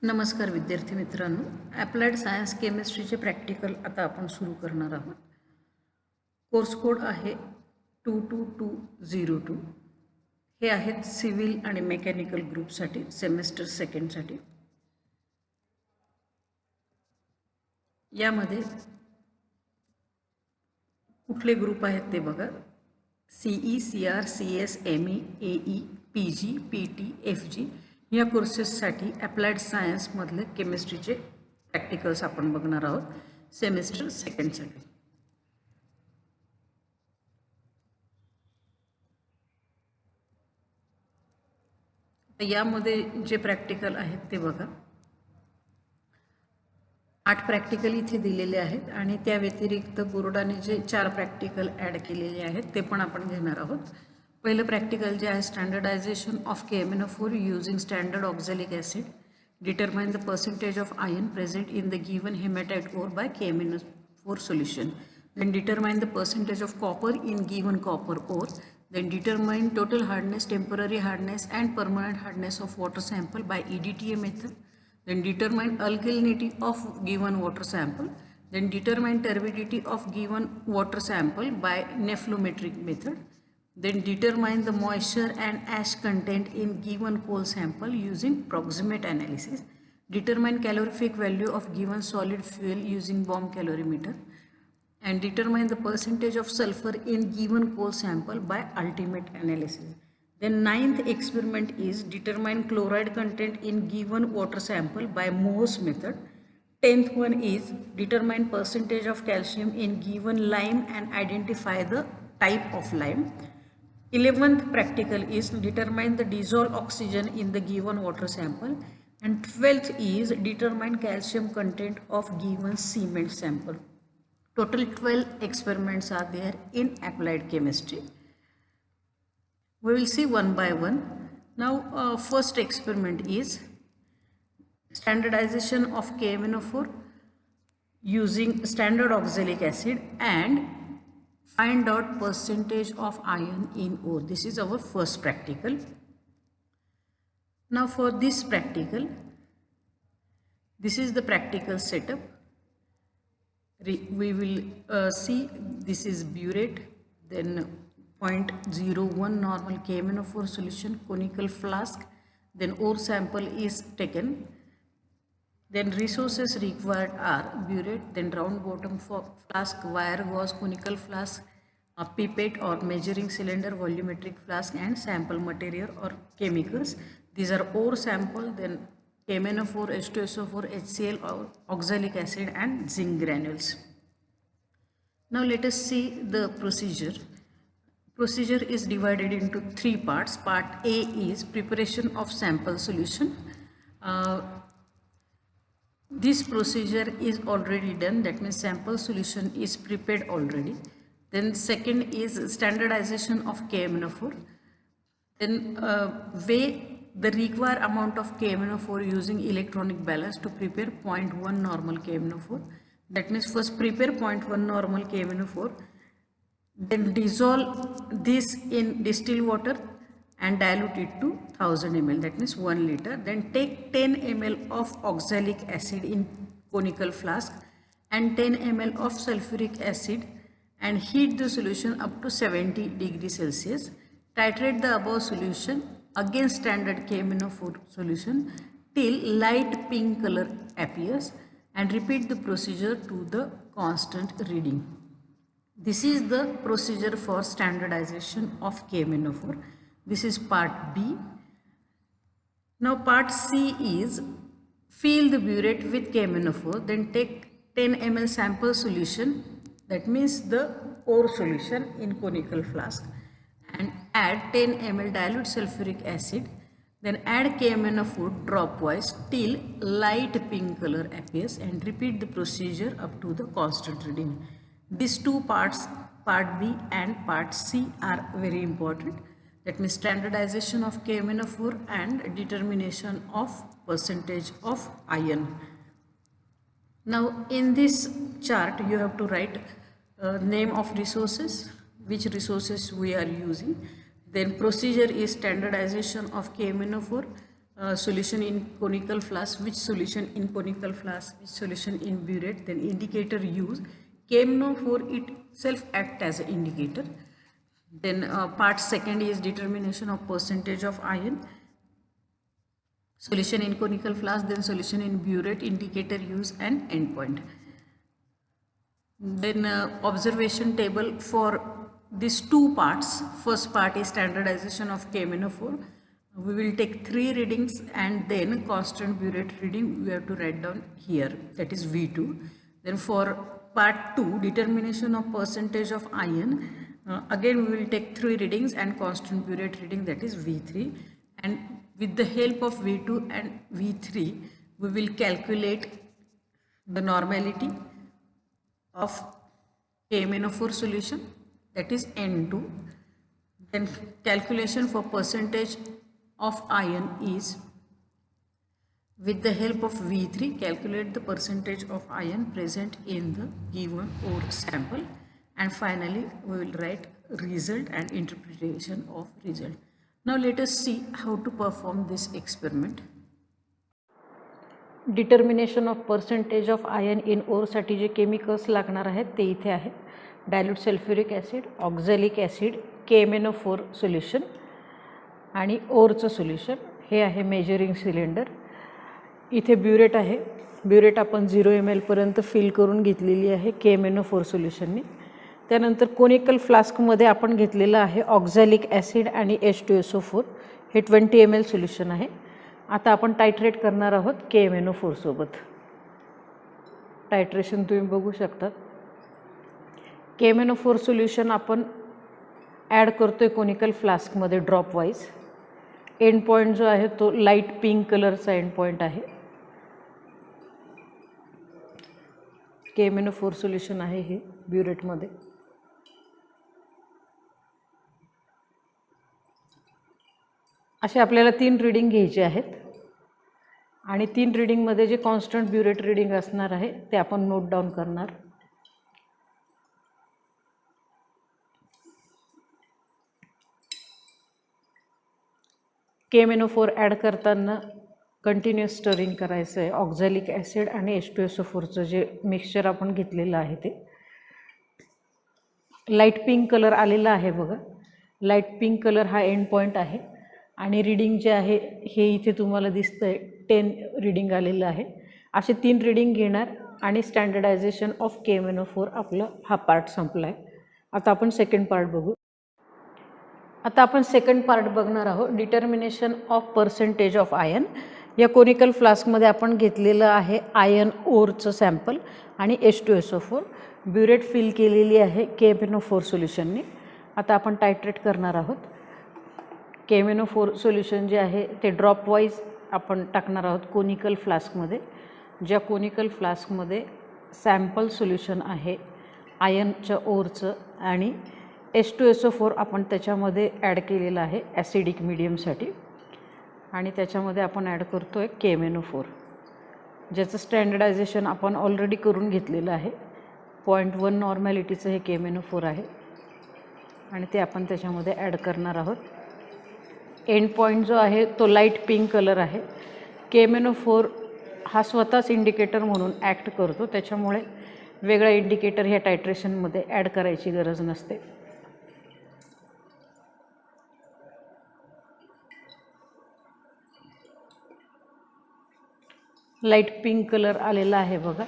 नमस्कार विद्यार्थी मित्रांनो, ॲप्लाइड सायन्स केमिस्ट्रीचे प्रॅक्टिकल आता आपण सुरू करणार आहोत. कोर्स कोड आहे 22202. हे आहेत सिव्हिल आणि मेकॅनिकल ग्रुपसाठी सेमेस्टर सेकंडसाठी. यामध्ये कुठले ग्रुप आहेत ते बघा. CE, CR, CS, ME, AE, PG, PT, FG या कोर्सेससाठी ॲप्लाइड सायन्समधले केमिस्ट्रीचे प्रॅक्टिकल्स आपण बघणार आहोत सेमेस्टर सेकंडसाठी. तर यामध्ये जे प्रॅक्टिकल आहेत ते बघा. 8 प्रॅक्टिकल इथे दिलेले आहेत आणि त्या व्यतिरिक्त बोर्डाने जे 4 प्रॅक्टिकल ॲड केलेले आहेत ते पण आपण घेणार आहोत. पहिलं प्रॅक्टिकल जे आहे standardization of KMnO4 using standard oxalic acid. Determine the percentage of iron present in the given haematite ore by KMnO4 solution. Then determine the percentage of copper in given copper ore. Then determine total hardness, temporary hardness and permanent hardness of water sample by EDTA method. Then determine alkalinity of given water sample. Then determine turbidity of given water sample by nephelometric method. Then determine the moisture and ash content in given coal sample using proximate analysis. Determine calorific value of given solid fuel using bomb calorimeter. And determine the percentage of sulfur in given coal sample by ultimate analysis. Then 9th experiment is determine chloride content in given water sample by Mohs method. 10th one is determine percentage of calcium in given lime and identify the type of lime. 11th practical is determine the dissolved oxygen in the given water sample. And 12th is determine calcium content of given cement sample. Total 12 experiments are there in applied chemistry. We will see one by one. Now first experiment is standardization of KMnO4 using standard oxalic acid and find out percentage of iron in ore. This is our first practical. Now for this practical, this is the practical setup. We will see this is burette, then 0.01 normal KMnO4 solution, conical flask, then ore sample is taken. Then resources required are burette, then round bottom flask, wire gauze, conical flask, a pipette or measuring cylinder, volumetric flask and sample material or chemicals. These are ore sample, then KMnO4, H2SO4, HCl or oxalic acid and zinc granules. Now let us see the procedure. Procedure is divided into 3 parts. Part A is preparation of sample solution. This procedure is already done, that means sample solution is prepared already. Then second is standardization of KMnO4. Then weigh the required amount of KMnO4 using electronic balance to prepare 0.1 normal KMnO4. That means first prepare 0.1 normal KMnO4, then dissolve this in distilled water and dilute it to 1000 ml, that means 1 liter. Then take 10 ml of oxalic acid in conical flask and 10 ml of sulfuric acid and heat the solution up to 70 degrees Celsius. Titrate the above solution against standard KMnO4 solution till light pink color appears and repeat the procedure to the constant reading. This is the procedure for standardization of KMnO4. This is part B. Now part C is fill the burette with KMnO4, then take 10 ml sample solution, that means the ore solution in conical flask, and add 10 ml dilute sulfuric acid, then add KMnO4 dropwise till light pink color appears and repeat the procedure up to the constant reading. These two parts, part B and part C, are very important. That means standardization of KMnO4 and determination of percentage of iron. Now in this chart you have to write name of resources, which resources we are using. Then procedure is standardization of KMnO4. solution in conical flask, which solution in conical flask, which solution in burette, then indicator use. KMnO4 itself act as an indicator. Then part second is determination of percentage of iron, solution in conical flask, then solution in burette, indicator use and endpoint. Then observation table for these two parts. First part is standardization of KMnO4. We will take 3 readings and then constant burette reading we have to write down here, that is V2. Then for part 2, determination of percentage of iron, again we will take 3 readings and constant burette reading, that is V3. And with the help of V2 and V3, we will calculate the normality of KMnO4 solution, that is N2. Then calculation for percentage of iron is, with the help of V3, calculate the percentage of iron present in the given ore sample. And finally we will write result and interpretation of result. Now let us see how to perform this experiment. Determination of percentage of iron in ओरसाठी जे chemicals लागणार आहेत ते इथे आहेत. Dilute sulphuric acid, oxalic acid, KMnO4 solution आणि ओरचं solution. हे आहे मेजरिंग सिलेंडर. इथे ब्युरेट आहे. ब्युरेट आपण 0 ml पर्यंत फिल करून घेतलेली आहे KMnO4 सोल्युशनने. त्यानंतर कोनिकल फ्लास्कमध्ये आपण घेतलेलं आहे ऑक्झॅलिक ॲसिड आणि H2SO4. हे 20 ml सोल्युशन आहे. आता आपण टायट्रेट करणार आहोत KMnO4 सोबत. टायट्रेशन तुम्ही बघू शकता. KMnO4 सोल्युशन आपण ॲड करतोय कोनिकल फ्लास्कमध्ये ड्रॉप वाईज. एंड पॉईंट जो आहे तो लाईट पिंक कलरचा एंड पॉईंट आहे. KMnO4 सोल्युशन आहे हे ब्युरेटमध्ये. असे आपल्याला 3 रीडिंग घ्यायचे आहेत आणि 3 रीडिंगमध्ये जे कॉन्स्टंट ब्युरेट रीडिंग असणार आहे ते आपण नोट डाऊन करणार. KMnO4 ॲड करताना कंटिन्युअस स्टरिंग करायचं आहे. ऑक्झॅलिक ॲसिड आणि H2SO4चं जे मिक्सचर आपण घेतलेलं आहे ते लाईट पिंक कलर आलेला आहे बघा. लाईट पिंक कलर हा एंड पॉईंट आहे आणि रीडिंग जे आहे हे इथे तुम्हाला दिसतंय 10 रीडिंग आलेलं आहे. असे 3 रीडिंग घेणार आणि स्टँडर्डायझेशन ऑफ KMnO4 आपलं हा पार्ट संपला आहे. आता आपण सेकंड पार्ट बघू. आता आपण सेकंड पार्ट बघणार आहोत. Determination of percentage of ion. या कोनिकल फ्लास्कमध्ये आपण घेतलेलं आहे आयन ओरचं सॅम्पल आणि H2SO4. ब्युरेट फिल केलेली आहे KMnO4 सोल्युशनने. आता आपण टायट्रेट करणार आहोत. KMnO4 सोल्युशन जे आहे ते ड्रॉप वाईज आपण टाकणार आहोत कोनिकल फ्लास्कमध्ये. ज्या कोनिकल फ्लास्कमध्ये सॅम्पल सोल्युशन आहे आयनच्या ओरचं आणि H2SO4 आपण त्याच्यामध्ये ॲड केलेलं आहे ॲसिडिक मिडियमसाठी आणि त्याच्यामध्ये आपण ॲड करतो आहे KMnO4 ज्याचं स्टँडर्डायझेशन आपण ऑलरेडी करून घेतलेलं आहे. 0.1 नॉर्मॅलिटीचं हे KMnO4 आहे आणि ते आपण त्याच्यामध्ये ॲड करणार आहोत. एंड पॉईंट जो आहे तो लाईट पिंक कलर आहे. KMnO4 हा स्वतःच इंडिकेटर म्हणून ॲक्ट करतो, त्याच्यामुळे वेगळा इंडिकेटर ह्या टायट्रेशनमध्ये ॲड करायची गरज नसते. लाईट पिंक कलर आलेला आहे बघा.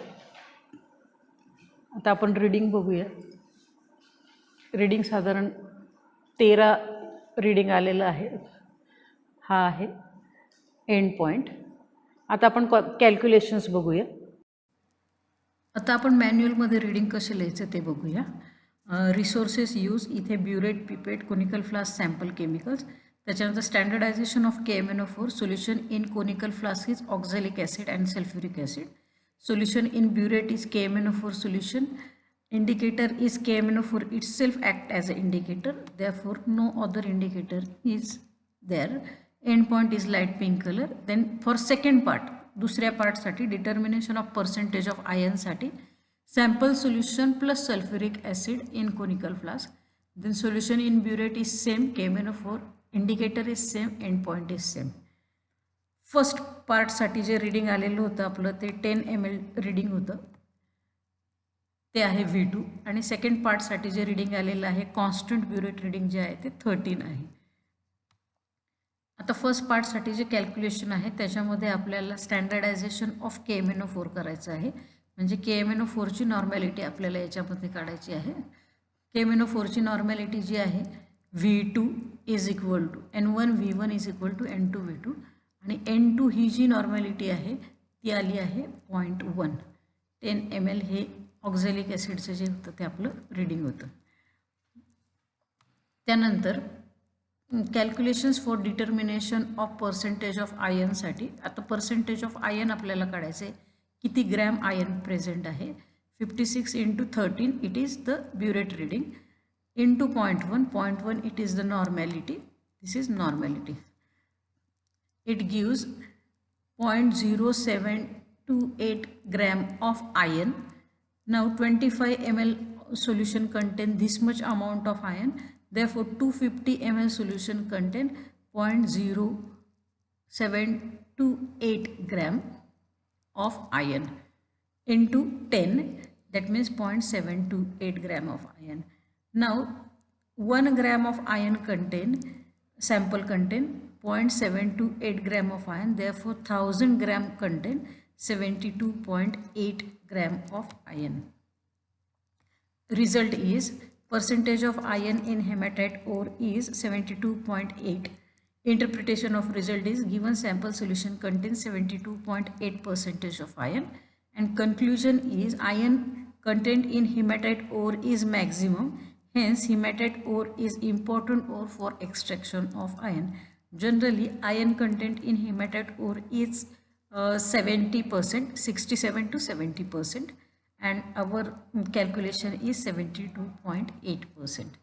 आता आपण रीडिंग बघूया. रीडिंग साधारण 13 रीडिंग आलेलं आहे. हा आहे एंड पॉईंट. आता आपण कॅल्क्युलेशन्स बघूया. आता आपण मॅन्युअलमध्ये रीडिंग कसे लिहायचं ते बघूया. रिसोर्सेस यूज, इथे burette, pipette, conical flask, sample chemicals. त्याच्यानंतर standardization of KMnO4 solution in conical flask is oxalic acid and sulphuric acid. Solution in burette is KMnO4 solution. Indicator is KMnO4 itself act as an indicator, therefore no other indicator is there. Endpoint is light pink color. Then for second part, दुसऱ्या पार्टसाठी determination of percentage of आयनसाठी sample solution plus sulphuric acid in conical flask. Then solution in burette is same, KMnO4 indicator is same, endpoint is same. First पार्टसाठी जे reading आलेलं होतं आपलं ते 10 ml reading होतं, ते आहे V2. आणि सेकंड पार्टसाठी जे रीडिंग आलेलं आहे कॉन्स्टंट ब्युरेट रीडिंग जे आहे ते 13 आहे. आता फर्स्ट पार्टसाठी जे कॅल्क्युलेशन आहे त्याच्यामध्ये आपल्याला स्टँडर्डायझेशन ऑफ KMnO4 करायचं आहे. म्हणजे KMnO4ची नॉर्मॅलिटी आपल्याला याच्यामध्ये काढायची आहे. KMnO4ची नॉर्मॅलिटी जी आहे V2 is equal to N1 V1 is equal to N2 V2 आणि N2 ही जी नॉर्मॅलिटी आहे ती आली आहे 0.1. 10 ml हे ऑक्झॅलिक ॲसिडचं जे होतं ते आपलं रीडिंग होतं. त्यानंतर calculations for determination of percentage of आयनसाठी. आता पर्सेंटेज ऑफ आयन आपल्याला काढायचं आहे, किती ग्रॅम आयन प्रेझेंट आहे. 56 × 13 it is the burette reading into 0.1 it is the normality. This is normality. It gives 0.0728 gram of iron. Now 25 ml solution contain this much amount of iron. Therefore 250 ml solution contain 0.0728 gram of iron into 10, that means 0.728 gram of iron. Now 1 gram of iron sample contain 0.728 gram of iron. Therefore 1000 gram contain 72.8 gram of iron. Result is percentage of iron in hematite ore is 72.8. Interpretation of result is given sample solution contains 72.8% of iron, and conclusion is iron content in hematite ore is maximum. Hence hematite ore is important ore for extraction of iron. Generally iron content in hematite ore is 70%, 67 to 70%, and our calculation is 72.8%.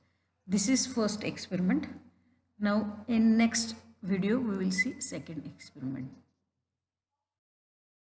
This is first experiment. Now in next video we will see second experiment.